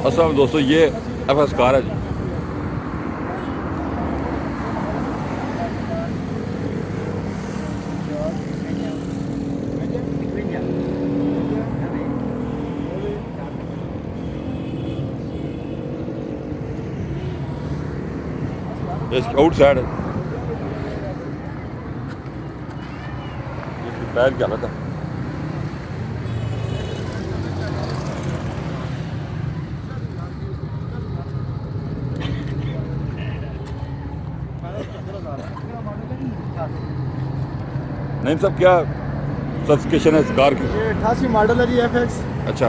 असल दोस्तों ये FS कार है जी। इसकी आउट साइड है, इसकी टायर की हालत है। नहीं सब क्या स्पेसिफिकेशन है इस कार की? ये 88 मॉडल है जी FX। अच्छा,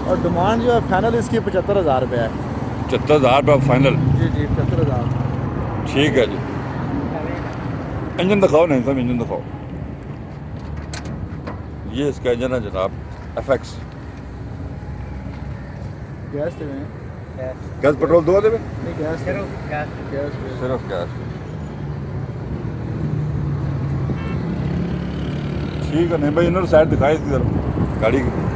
और डिमांड जो है फाइनल इसकी 75,000 रुपये है। 75,000 रुपये फाइनल? जी जी 75,000। ठीक है जी। इंजन दिखाओ, नहीं सब इंजन दिखाओ। ये इसका इंजन है जनाब, FX। गैस से में गैस पेट्रोल दो दे नहीं, गैस गैस सिर्फ गैस। ठीक है, नहीं भाई इन्होंने साइड दिखाई इसकी तरफ गाड़ी की।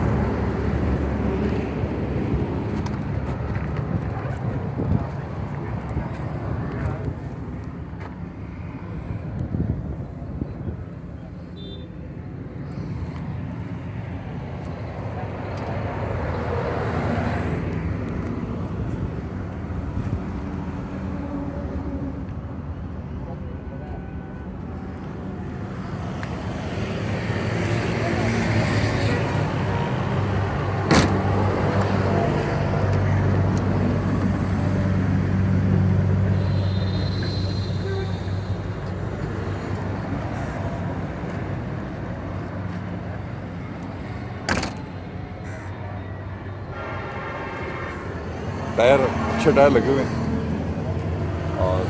टायर अच्छे टायर लगे हुए हैं और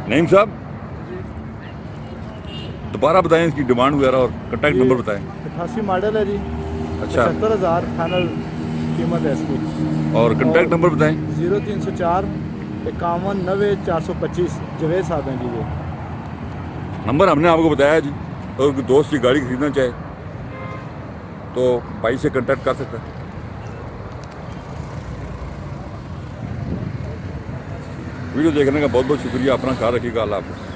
नईम साहब दोबारा बताएं इसकी डिमांड वगैरह और कॉन्टैक्ट नंबर बताएं। 88 मॉडल है जी। अच्छा, 75,000 फाइनल कीमत है इसकी। और कॉन्टैक्ट नंबर बताएं। 0304 51 90 425। जवेद साहब हैं जी ये। नंबर हमने आपको बताया जी। और कोई दोस्त की गाड़ी खरीदना चाहे तो भाई से कांटेक्ट कर सकता है। वीडियो देखने का बहुत बहुत शुक्रिया। अपना ख्याल रखिएगा। अल्लाह हाफ़िज़।